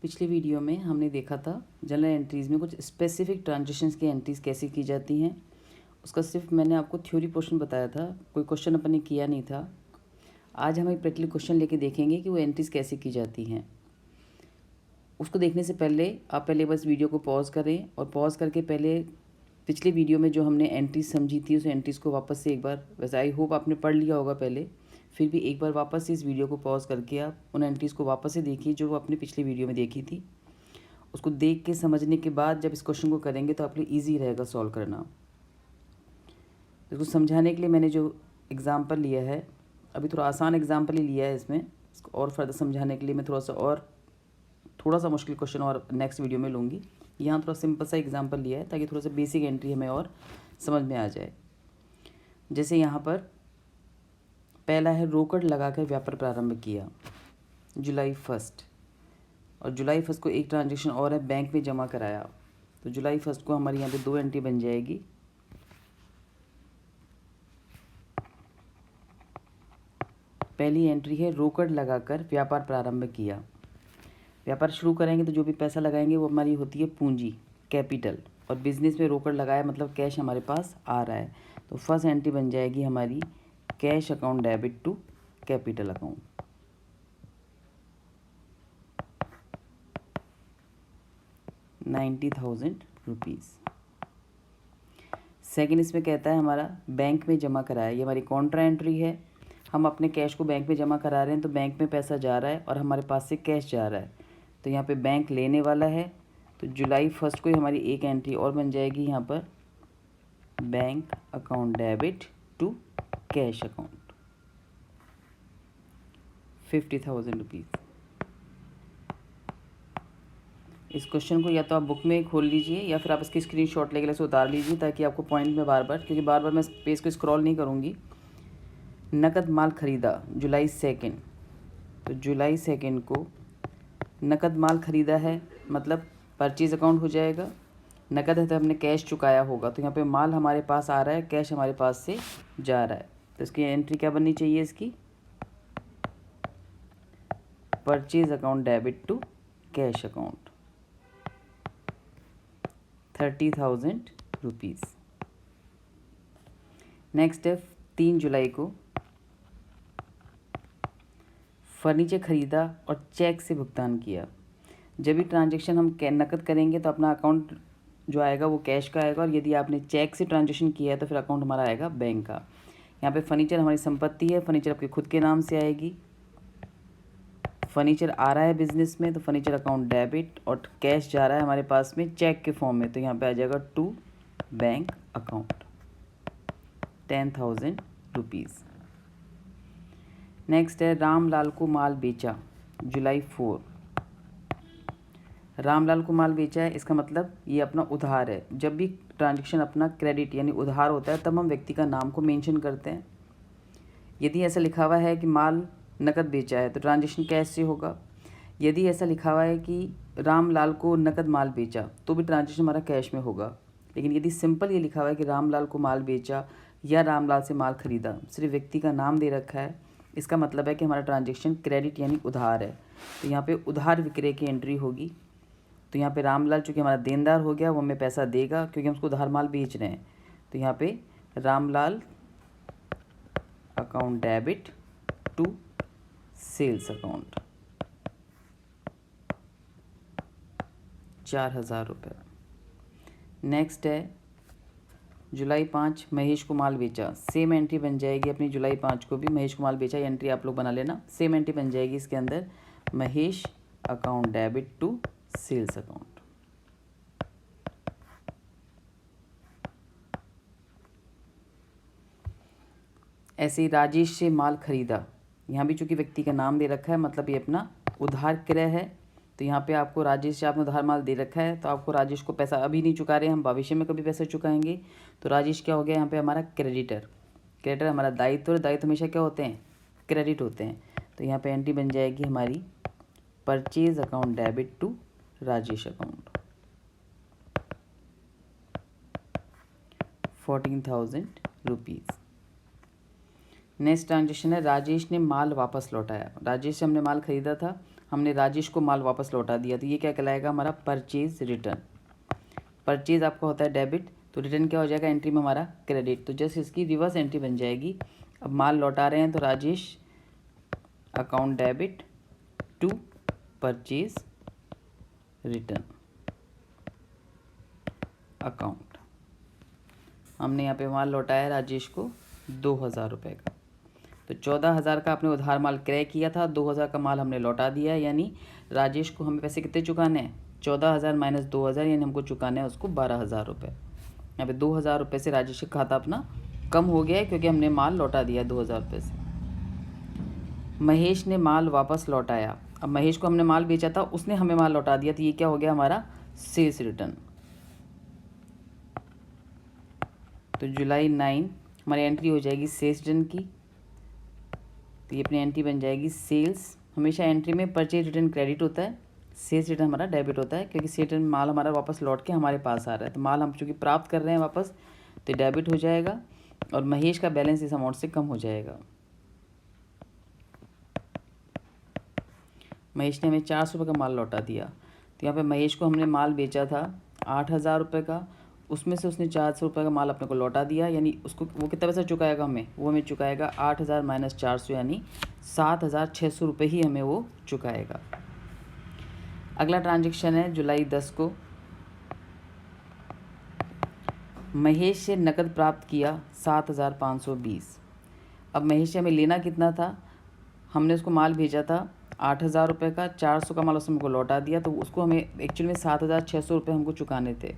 पिछली वीडियो में हमने देखा था जनरल एंट्रीज़ में कुछ स्पेसिफिक ट्रांजेक्शन्स की एंट्रीज़ कैसे की जाती हैं। उसका सिर्फ मैंने आपको थ्योरी पोर्शन बताया था, कोई क्वेश्चन अपन ने किया नहीं था। आज हम एक प्रैक्टिकल क्वेश्चन लेके देखेंगे कि वो एंट्रीज़ कैसे की जाती हैं। उसको देखने से पहले आप पहले बस वीडियो को पॉज करें और पॉज करके पहले पिछली वीडियो में जो हमने एंट्रीज समझी थी उस एंट्रीज़ को वापस से एक बार, वैसे आई होप आपने पढ़ लिया होगा पहले, फिर भी एक बार वापस से इस वीडियो को पॉज करके आप उन एंट्रीज़ को वापस से देखिए जो वो अपनी पिछली वीडियो में देखी थी। उसको देख के समझने के बाद जब इस क्वेश्चन को करेंगे तो आपके लिए ईजी रहेगा सॉल्व करना। इसको समझाने के लिए मैंने जो एग्ज़ाम्पल लिया है, अभी थोड़ा आसान एग्ज़ाम्पल ही लिया है इसमें, इसको और फर्दर समझाने के लिए मैं थोड़ा सा मुश्किल क्वेश्चन और नेक्स्ट वीडियो में लूँगी। यहाँ थोड़ा सिंपल सा एग्जांपल लिया है ताकि थोड़ा सा बेसिक एंट्री हमें और समझ में आ जाए। जैसे यहाँ पर पहला है रोकड़ लगाकर व्यापार प्रारंभ किया जुलाई 1 और जुलाई 1 को एक ट्रांजेक्शन और है बैंक में जमा कराया, तो जुलाई 1 को हमारी यहाँ पे 2 एंट्री बन जाएगी। पहली एंट्री है रोकड़ लगाकर व्यापार प्रारंभ किया। व्यापार शुरू करेंगे तो जो भी पैसा लगाएंगे वो हमारी होती है पूंजी, कैपिटल, और बिजनेस में रोकड़ लगाया मतलब कैश हमारे पास आ रहा है, तो फर्स्ट एंट्री बन जाएगी हमारी cash account debit to capital account. ₹90,000। Second इसमें कहता है हमारा बैंक में जमा कराया, ये हमारी कॉन्ट्रा एंट्री है। हम अपने कैश को बैंक में जमा करा रहे हैं तो बैंक में पैसा जा रहा है और हमारे पास से कैश जा रहा है, तो यहाँ पे बैंक लेने वाला है, तो जुलाई 1 को ही हमारी एक एंट्री और बन जाएगी यहाँ पर bank account debit to cash account ₹50,000। इस क्वेश्चन को या तो आप बुक में खोल लीजिए या फिर आप इसकी स्क्रीनशॉट लेकर इसे उतार लीजिए ताकि आपको पॉइंट में बार बार, क्योंकि बार बार मैं पेज को स्क्रॉल नहीं करूँगी। नकद माल खरीदा जुलाई 2, तो जुलाई 2 को नकद माल खरीदा है मतलब परचेज अकाउंट हो जाएगा। नकद है तो हमने कैश चुकाया होगा, तो यहाँ पे माल हमारे पास आ रहा है, कैश हमारे पास से जा रहा है, तो इसकी एंट्री क्या बननी चाहिए इसकी, purchase account debit to cash account ₹30,000। Next है 3 जुलाई को फर्नीचर खरीदा और चेक से भुगतान किया। जब भी ट्रांजेक्शन हम नकद करेंगे तो अपना अकाउंट जो आएगा वो कैश का आएगा, और यदि आपने चेक से ट्रांजेक्शन किया है तो फिर अकाउंट हमारा आएगा बैंक का। यहाँ पे फर्नीचर हमारी संपत्ति है, फर्नीचर आपके खुद के नाम से आएगी। फर्नीचर आ रहा है बिजनेस में तो फर्नीचर अकाउंट डेबिट, और कैश जा रहा है हमारे पास में चेक के फॉर्म में, तो यहाँ पे आ जाएगा टू बैंक अकाउंट ₹10,000। नेक्स्ट है रामलाल को माल बेचा जुलाई 4। रामलाल को माल बेचा है, इसका मतलब ये अपना उधार है। जब भी ट्रांजेक्शन अपना क्रेडिट यानी उधार होता है तब हम व्यक्ति का नाम को मेंशन करते हैं। यदि ऐसा लिखा हुआ है कि माल नकद बेचा है तो ट्रांजेक्शन कैश से होगा। यदि ऐसा लिखा हुआ है कि रामलाल को नकद माल बेचा तो भी ट्रांजेक्शन हमारा कैश में होगा। लेकिन यदि सिंपल ये लिखा हुआ है कि रामलाल को माल बेचा या रामलाल से माल खरीदा, सिर्फ व्यक्ति का नाम दे रखा है, इसका मतलब है कि हमारा ट्रांजेक्शन क्रेडिट यानी उधार है, तो यहाँ पे उधार विक्रय की एंट्री होगी। तो यहाँ पे रामलाल चूँकि हमारा देनदार हो गया, वो हमें पैसा देगा क्योंकि हम उसको उधार माल बेच रहे हैं, तो यहाँ पे Ramlal account debit to sales account ₹4,000। Next है जुलाई 5 महेश को माल बेचा, सेम एंट्री बन जाएगी अपनी जुलाई 5 को भी महेश को माल बेचा, ये एंट्री आप लोग बना लेना, सेम एंट्री बन जाएगी इसके अंदर Mahesh account debit to sales account. ऐसे ही राजेश से माल खरीदा, यहाँ भी चूंकि व्यक्ति का नाम दे रखा है मतलब ये अपना उधार क्रय है, तो यहाँ पे आपको राजेश से आपने उधार माल दे रखा है तो आपको राजेश को पैसा अभी नहीं चुका रहे, हम भविष्य में कभी पैसा चुकाएंगे, तो राजेश क्या हो गया यहाँ पे हमारा क्रेडिटर। क्रेडिटर हमारा दायित्व, और दायित्व हमेशा क्या होते हैं, क्रेडिट होते हैं, तो यहाँ पे एंट्री बन जाएगी हमारी purchase account debit to Rajesh account ₹14,000। Next transaction है राजेश ने माल वापस लौटाया। राजेश से हमने माल खरीदा था हमने राजेश को माल वापस लौटा दिया, तो ये क्या कहलाएगा हमारा परचेज रिटर्न। परचेज आपका होता है डेबिट, तो रिटर्न क्या हो जाएगा एंट्री में हमारा क्रेडिट। तो जैसे इसकी रिवर्स एंट्री बन जाएगी। अब माल लौटा रहे हैं तो Rajesh account debit to purchase return account. हमने यहाँ पे माल लौटाया राजेश को 2000 रुपये का, तो 14,000 का आपने उधार माल क्रय किया था, 2000 का माल हमने लौटा दिया, यानी राजेश को हमें पैसे कितने चुकाने हैं, 14,000 माइनस 2000, यानी हमको चुकाने हैं उसको 12,000 रुपये। यहाँ पे 2000 रुपये से राजेश का खाता अपना कम हो गया है क्योंकि हमने माल लौटा दिया 2000 रुपये से। महेश ने माल वापस लौटाया। अब महेश को हमने माल बेचा था, उसने हमें माल लौटा दिया, तो ये क्या हो गया हमारा सेल्स रिटर्न। तो जुलाई 9 हमारी एंट्री हो जाएगी सेल्स रिटर्न की, तो ये अपनी एंट्री बन जाएगी सेल्स। हमेशा एंट्री में परचेज रिटर्न क्रेडिट होता है, सेल्स रिटर्न हमारा डेबिट होता है, क्योंकि सेल्स रिटर्न माल हमारा वापस लौट के हमारे पास आ रहा है, तो माल हम चूँकि प्राप्त कर रहे हैं वापस, तो डेबिट हो जाएगा और महेश का बैलेंस इस अमाउंट से कम हो जाएगा। महेश ने हमें 400 रुपये का माल लौटा दिया, तो यहाँ पे महेश को हमने माल बेचा था 8,000 रुपये का, उसमें से उसने 400 रुपये का माल अपने को लौटा दिया, यानी उसको वो कितना पैसा चुकाएगा हमें, वो हमें चुकाएगा 8,000 माइनस 400, यानी 7,600 रुपये ही हमें वो चुकाएगा। अगला ट्रांजेक्शन है जुलाई 10 को। महेश से नकद प्राप्त किया 7,520। अब महेश से हमें लेना कितना था, हमने उसको माल भेजा था 8,000 रुपये का, 400 का माल उसने हमको लौटा दिया, तो उसको हमें एक्चुअल में 7,600 रुपये हमको चुकाने थे,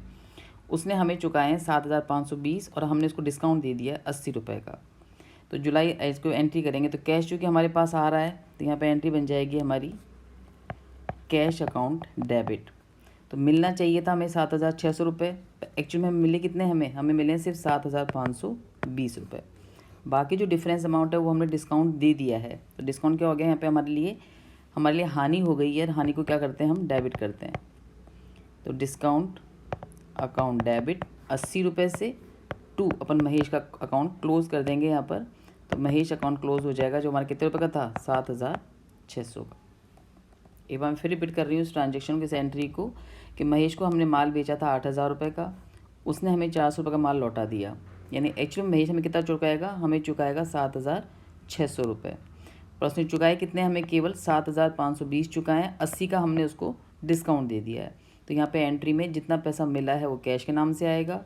उसने हमें चुकाए हैं 7,520 और हमने उसको डिस्काउंट दे दिया 80 रुपये का। तो जुलाई इसको एंट्री करेंगे, तो कैश चूँकि हमारे पास आ रहा है, तो यहाँ पे एंट्री बन जाएगी हमारी कैश अकाउंट डेबिट। तो मिलना चाहिए था हमें 7,600 रुपये, एक्चुअल में मिले कितने, हमें मिले हैं सिर्फ 7,520 रुपये। बाकी जो डिफरेंस अमाउंट है वो हमने डिस्काउंट दे दिया है, तो डिस्काउंट क्या हो गया यहाँ पे हमारे लिए हानि हो गई है, हानि को क्या करते हैं हम डेबिट करते हैं। तो डिस्काउंट अकाउंट डेबिट 80 रुपये से टू अपन महेश का अकाउंट क्लोज़ कर देंगे यहाँ पर, तो महेश अकाउंट क्लोज़ हो जाएगा जो हमारे कितने रुपये का था 7,600 का। एक बार मैं फिर रिपीट कर रही हूँ इस ट्रांजेक्शन की एंट्री को, कि महेश को हमने माल बेचा था 8,000 रुपये का, उसने हमें 400 रुपये का माल लौटा दिया, यानी एक्चुअली महेश हमें कितना चुकाएगा, हमें चुकाएगा 7,600 रुपये, और उसने चुकाए कितने, हमें केवल 7,520 चुकाए हैं, 80 का हमने उसको डिस्काउंट दे दिया है। तो यहाँ पे एंट्री में जितना पैसा मिला है वो कैश के नाम से आएगा,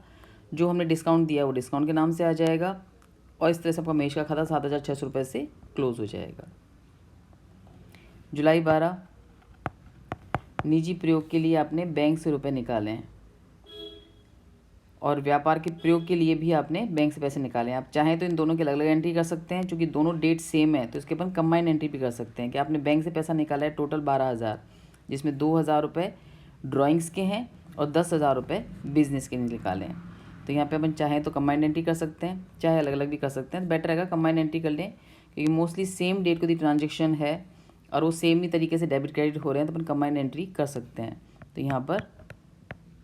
जो हमने डिस्काउंट दिया वो डिस्काउंट के नाम से आ जाएगा, और इस तरह से आपका महेश का खाता 7,600 रुपये से क्लोज हो जाएगा। जुलाई 12 निजी प्रयोग के लिए आपने बैंक से रुपए निकाले हैं, और व्यापार के प्रयोग के लिए भी आपने बैंक से पैसे निकाले हैं। आप चाहें तो इन दोनों की अलग अलग एंट्री कर सकते हैं, क्योंकि दोनों डेट सेम है, तो इसके अपन कंबाइंड एंट्री भी कर सकते हैं कि आपने बैंक से पैसा निकाला है टोटल 12,000, जिसमें 2,000 रुपये ड्राइंग्स के हैं और 10,000 रुपये बिजनेस के निकाले हैं। तो यहाँ पे अपन चाहें तो कंबाइंड एंट्री कर सकते हैं, चाहे अलग अलग भी कर सकते हैं, बेटर रहेगा कंबाइंड एंट्री कर लें, क्योंकि मोस्टली सेम डेट को दी ट्रांजेक्शन है और वो सेम ही तरीके से डेबिट क्रेडिट हो रहे हैं, तो अपन कंबाइंड एंट्री कर सकते हैं। तो यहाँ पर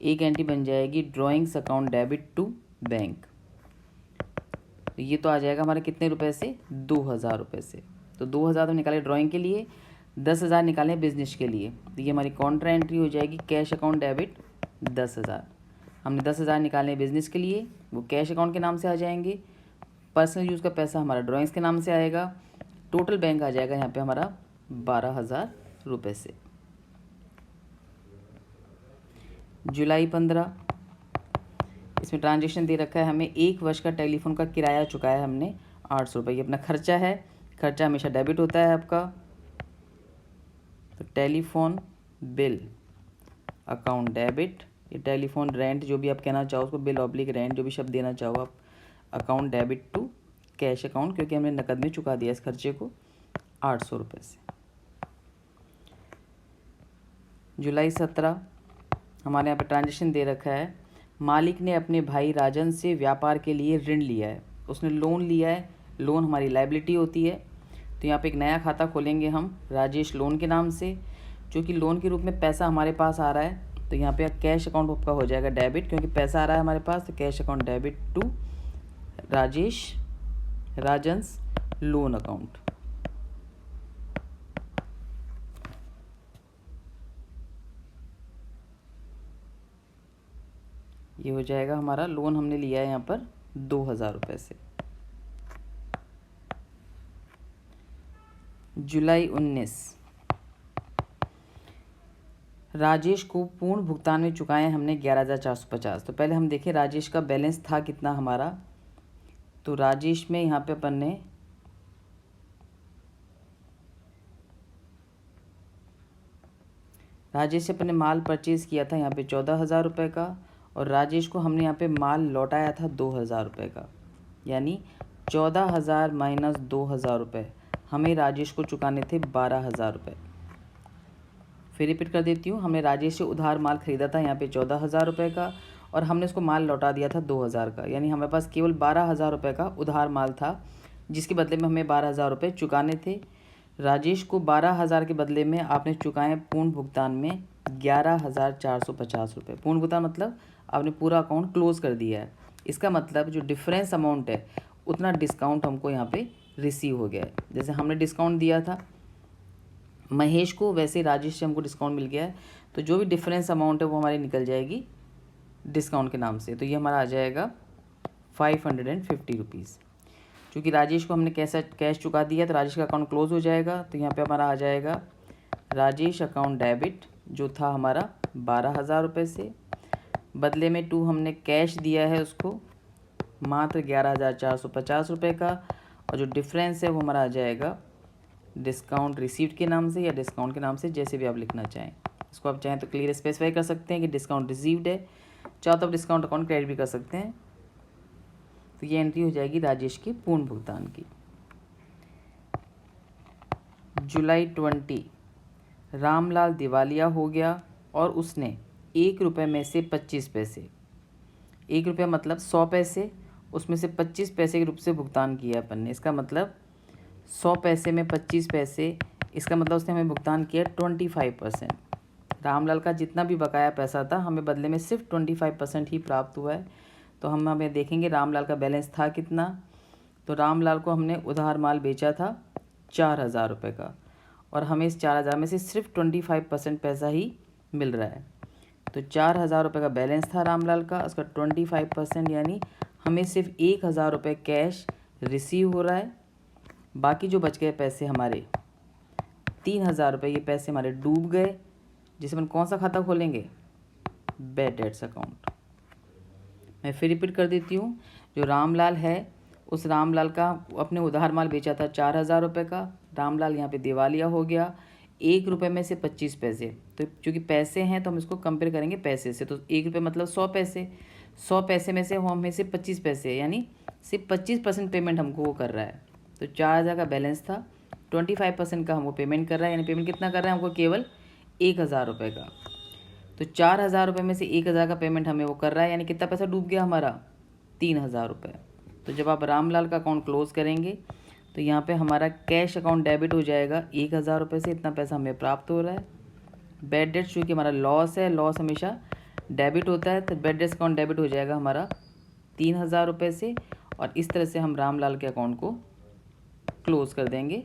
एक एंट्री बन जाएगी drawings account debit to bank, तो ये तो आ जाएगा हमारे कितने रुपए से, 2,000 रुपये से। तो 2,000 तो निकाले ड्राइंग के लिए, 10,000 निकाले बिजनेस के लिए, तो ये हमारी कॉन्ट्रा एंट्री हो जाएगी कैश अकाउंट डेबिट 10,000। हमने 10,000 निकाले बिजनेस के लिए, वो कैश अकाउंट के नाम से आ जाएंगे, पर्सनल यूज़ का पैसा हमारा ड्राइंग्स के नाम से आएगा, टोटल बैंक आ जाएगा यहाँ पे हमारा 12,000 रुपये से। जुलाई 15 इसमें ट्रांजेक्शन दे रखा है हमें, 1 वर्ष का टेलीफोन का किराया चुकाया हमने 800 रुपये, ये अपना खर्चा है, खर्चा हमेशा डेबिट होता है आपका। तो टेलीफोन बिल अकाउंट डेबिट, ये टेलीफोन रेंट जो भी आप कहना चाहो उसको, बिल ऑब्लिक रेंट जो भी शब्द देना चाहो आप, account debit to cash account, क्योंकि हमने नकद में चुका दिया इस खर्चे को 800 रुपये से। जुलाई 17 हमारे यहाँ पे ट्रांजेक्शन दे रखा है, मालिक ने अपने भाई राजन से व्यापार के लिए ऋण लिया है, उसने लोन लिया है, लोन हमारी लायबिलिटी होती है, तो यहाँ पे एक नया खाता खोलेंगे हम राजेश लोन के नाम से, क्योंकि लोन के रूप में पैसा हमारे पास आ रहा है, तो यहाँ पे कैश अकाउंट आपका हो जाएगा डेबिट, क्योंकि पैसा आ रहा है हमारे पास, तो cash account debit to Rajesh Rajan's loan account. ये हो जाएगा हमारा लोन हमने लिया है यहाँ पर 2000 रुपये से। जुलाई 19, राजेश को पूर्ण भुगतान में चुकाए हमने 11,450। तो पहले हम देखें राजेश का बैलेंस था कितना हमारा। तो राजेश में यहाँ पे अपन ने राजेश से अपन ने माल परचेज़ किया था यहाँ पे 14,000 रुपये का, और राजेश को हमने यहाँ पे माल लौटाया था 2,000 रुपये का, यानी 14,000 माइनस 2,000 रुपये हमें राजेश को चुकाने थे 12,000 रुपये। फिर रिपीट कर देती हूँ, हमने राजेश से उधार माल ख़रीदा था यहाँ पे 14,000 रुपये का, और हमने उसको माल लौटा दिया था 2,000 का, यानी हमारे पास केवल 12,000 रुपये का उधार माल था, जिसके बदले में हमें 12,000 रुपये चुकाने थे। राजेश को 12,000 के बदले में आपने चुकाए पूर्ण भुगतान में 11,450 रुपये। पूर्ण भुगतान मतलब आपने पूरा अकाउंट क्लोज़ कर दिया है। इसका मतलब जो डिफरेंस अमाउंट है उतना डिस्काउंट हमको यहाँ पे रिसीव हो गया है। जैसे हमने डिस्काउंट दिया था महेश को, वैसे राजेश से हमको डिस्काउंट मिल गया है। तो जो भी डिफरेंस अमाउंट है वो हमारी निकल जाएगी डिस्काउंट के नाम से। तो ये हमारा आ जाएगा 550 रुपीज़। क्योंकि राजेश को हमने कैश चुका दिया तो राजेश का अकाउंट क्लोज़ हो जाएगा। तो यहाँ पे हमारा आ जाएगा राजेश अकाउंट डेबिट, जो था हमारा 12,000 रुपये से, बदले में 2 हमने कैश दिया है उसको मात्र 11,450 रुपये का, और जो डिफरेंस है वो हमारा आ जाएगा डिस्काउंट रिसीव्ड के नाम से या डिस्काउंट के नाम से, जैसे भी आप लिखना चाहें। इसको आप चाहें तो क्लियर स्पेसिफाई कर सकते हैं कि डिस्काउंट रिसीव्ड है, चाहो तो आप डिस्काउंट अकाउंट क्रेडिट भी कर सकते हैं। तो ये एंट्री हो जाएगी राजेश के पूर्ण भुगतान की। जुलाई 20, रामलाल दिवालिया हो गया और उसने 1 रुपये में से 25 पैसे, 1 रुपया मतलब 100 पैसे, उसमें से 25 पैसे के रूप से भुगतान किया अपन ने। इसका मतलब 100 पैसे में 25 पैसे, इसका मतलब उसने हमें भुगतान किया 25%। रामलाल का जितना भी बकाया पैसा था हमें बदले में सिर्फ 25% ही प्राप्त हुआ है। तो हम हमें देखेंगे रामलाल का बैलेंस था कितना। तो रामलाल को हमने उधार माल बेचा था 4,000 रुपये का, और हमें इस 4,000 में से सिर्फ 25% पैसा ही मिल रहा है। तो 4,000 रुपये का बैलेंस था रामलाल का, उसका 25% यानी हमें सिर्फ 1,000 रुपये कैश रिसीव हो रहा है। बाकी जो बच गए पैसे हमारे 3,000 रुपये, ये पैसे हमारे डूब गए, जिसे अपन कौन सा खाता खोलेंगे, बैड डेट्स अकाउंट। मैं फिर रिपीट कर देती हूँ, जो रामलाल है उस रामलाल का अपने उधार माल बेचा था 4,000 रुपये का, रामलाल यहाँ पे दिवालिया हो गया, 1 रुपये में से 25 पैसे। तो चूँकि पैसे हैं तो हम इसको कंपेयर करेंगे पैसे से। तो 1 रुपये मतलब 100 पैसे, 100 पैसे में से हमें से 25 पैसे, यानी सिर्फ 25% पेमेंट हमको वो कर रहा है। तो 4,000 का बैलेंस था, 25% का हमको पेमेंट कर रहा है, यानी पेमेंट कितना कर रहा है हमको, केवल 1,000 रुपये का। तो 4,000 रुपये में से 1,000 का पेमेंट हमें वो कर रहा है, यानी कितना पैसा डूब गया हमारा, 3,000 रुपये। तो जब आप रामलाल का अकाउंट क्लोज़ करेंगे तो यहाँ पे हमारा कैश अकाउंट डेबिट हो जाएगा 1,000 रुपये से, इतना पैसा हमें प्राप्त हो रहा है। बैड डेट्स चूँकि हमारा लॉस है, लॉस हमेशा डेबिट होता है, तो बैड डेट्स अकाउंट डेबिट हो जाएगा हमारा 3,000 रुपये से, और इस तरह से हम रामलाल के अकाउंट को क्लोज़ कर देंगे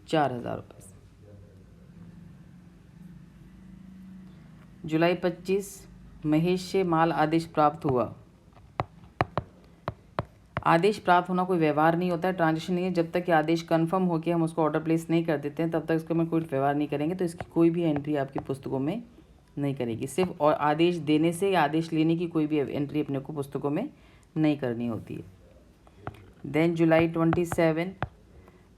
4,000 रुपये से। जुलाई 25, महेश से माल आदेश प्राप्त हुआ। आदेश प्राप्त होना कोई व्यवहार नहीं होता है, ट्रांजेक्शन नहीं है। जब तक कि आदेश कंफर्म हो के हम उसको ऑर्डर प्लेस नहीं कर देते हैं तब तक इसको हम कोई व्यवहार नहीं करेंगे। तो इसकी कोई भी एंट्री आपकी पुस्तकों में नहीं करेगी। सिर्फ और आदेश देने से या आदेश लेने की कोई भी एंट्री अपने को पुस्तकों में नहीं करनी होती है। देन जुलाई 27,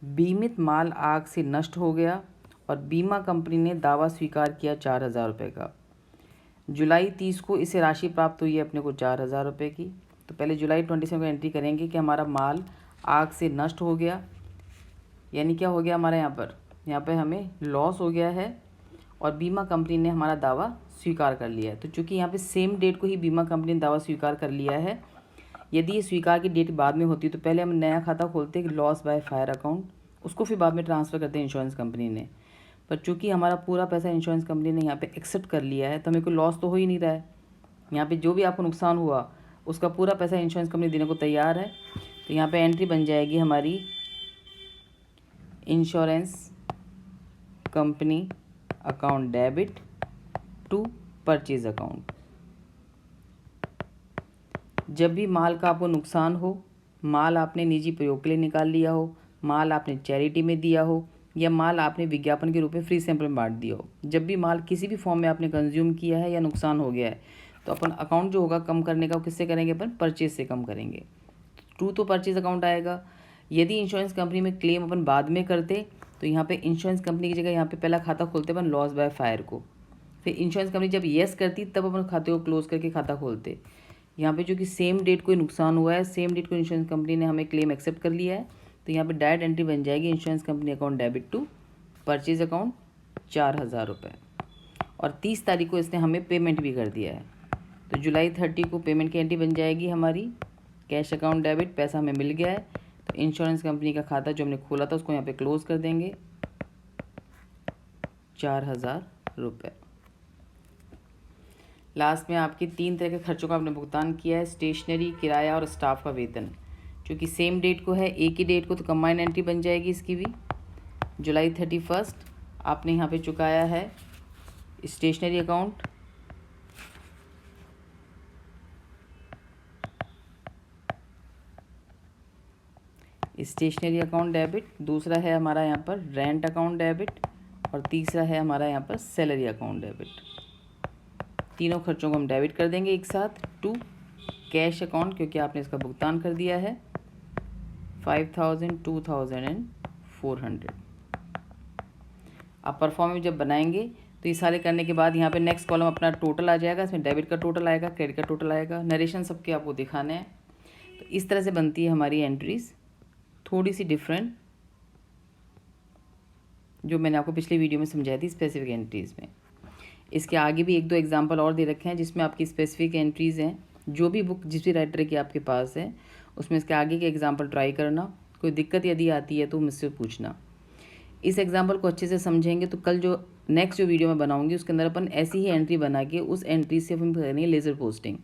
बीमित माल आग से नष्ट हो गया और बीमा कंपनी ने दावा स्वीकार किया 4,000 रुपये का। जुलाई 30 को इसे राशि प्राप्त हुई है अपने को 4,000 रुपये की। तो पहले जुलाई 27 को एंट्री करेंगे कि हमारा माल आग से नष्ट हो गया, यानी क्या हो गया हमारा यहाँ पर हमें लॉस हो गया है, और बीमा कंपनी ने हमारा दावा स्वीकार कर लिया है। तो चूँकि यहाँ पे सेम डेट को ही बीमा कंपनी ने दावा स्वीकार कर लिया है, यदि ये स्वीकार की डेट बाद में होती तो पहले हम नया खाता खोलते हैं लॉस बाय फायर अकाउंट, उसको फिर बाद में ट्रांसफ़र करते हैं इंश्योरेंस कंपनी ने। पर चूँकि हमारा पूरा पैसा इंश्योरेंस कंपनी ने यहाँ पे एक्सेप्ट कर लिया है तो हमें कोई लॉस तो हो ही नहीं रहा है। यहाँ पे जो भी आपको नुकसान हुआ उसका पूरा पैसा इंश्योरेंस कंपनी देने को तैयार है। तो यहाँ पे एंट्री बन जाएगी हमारी insurance company account debit to purchase account. जब भी माल का आपको नुकसान हो, माल आपने निजी प्रयोग के लिए निकाल लिया हो, माल आपने चैरिटी में दिया हो, या माल आपने विज्ञापन के रूप में फ्री सैंपल में बांट दिया हो, जब भी माल किसी भी फॉर्म में आपने कंज्यूम किया है या नुकसान हो गया है, तो अपन अकाउंट जो होगा कम करने का किससे करेंगे? अपन परचेज से कम करेंगे। ट्रू तो परचेज अकाउंट आएगा। यदि इंश्योरेंस कंपनी में क्लेम अपन बाद में करते तो यहाँ पे इंश्योरेंस कंपनी की जगह यहाँ पे पहला खाता खोलते अपन लॉस बाय फायर को, फिर इंश्योरेंस कंपनी जब येस करती तब अपन खाते को क्लोज करके खाता खोलते। यहाँ पे जो कि सेम डेट कोई नुकसान हुआ है, सेम डेट को इंश्योरेंस कंपनी ने हमें क्लेम एक्सेप्ट कर लिया है, तो यहाँ पे डायरेक्ट एंट्री बन जाएगी insurance company account debit to purchase account 4000 रुपये। और 30 तारीख को इसने हमें पेमेंट भी कर दिया है, तो जुलाई 30 को पेमेंट की एंट्री बन जाएगी हमारी कैश अकाउंट डेबिट, पैसा हमें मिल गया है, तो इंश्योरेंस कंपनी का खाता जो हमने खोला था उसको यहाँ पे क्लोज कर देंगे 4000 रुपये। लास्ट में आपके 3 तरह के खर्चों का आपने भुगतान किया है, स्टेशनरी, किराया और स्टाफ का वेतन, जो कि सेम डेट को है, एक ही डेट को, तो कंबाइंड एंट्री बन जाएगी इसकी भी। जुलाई 31 आपने यहाँ पे चुकाया है stationery account, stationery account debit, दूसरा है हमारा यहाँ पर रेंट अकाउंट डेबिट, और तीसरा है हमारा यहाँ पर सैलरी अकाउंट डेबिट। तीनों खर्चों को हम डेबिट कर देंगे एक साथ टू कैश अकाउंट, क्योंकि आपने इसका भुगतान कर दिया है 5000, 2000 एंड 400। आप परफॉर्म में जब बनाएंगे तो ये सारे करने के बाद यहाँ पे नेक्स्ट कॉलम अपना टोटल आ जाएगा, इसमें डेबिट का टोटल आएगा, क्रेडिट का टोटल आएगा, नरेशन सबके आपको दिखाने हैं। तो इस तरह से बनती है हमारी एंट्रीज, थोड़ी सी डिफरेंट, जो मैंने आपको पिछले वीडियो में समझाई थी स्पेसिफिक एंट्रीज़ में। इसके आगे भी 1-2 एग्जांपल और दे रखे हैं जिसमें आपकी स्पेसिफिक एंट्रीज़ हैं। जो भी बुक जिस भी राइटर की आपके पास है उसमें इसके आगे के एग्जांपल ट्राई करना, कोई दिक्कत यदि आती है तो मुझसे पूछना। इस एग्जांपल को अच्छे से समझेंगे तो कल जो नेक्स्ट जो वीडियो मैं बनाऊंगी उसके अंदर अपन ऐसी ही एंट्री बना के उस एंट्री से हम करेंगे लेज़र पोस्टिंग।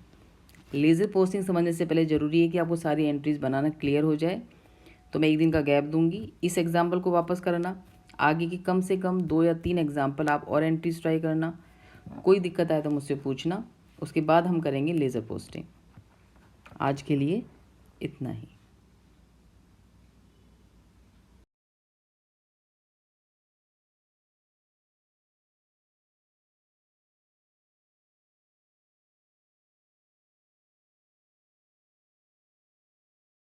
लेज़र पोस्टिंग समझने से पहले ज़रूरी है कि आपको सारी एंट्रीज़ बनाना क्लियर हो जाए, तो मैं 1 दिन का गैप दूंगी। इस एग्जाम्पल को वापस करना, आगे की कम से कम 2 या 3 एग्जाम्पल आप और एंट्रीज ट्राई करना, कोई दिक्कत आए तो मुझसे पूछना, उसके बाद हम करेंगे लेज़र पोस्टिंग। आज के लिए इतना ही।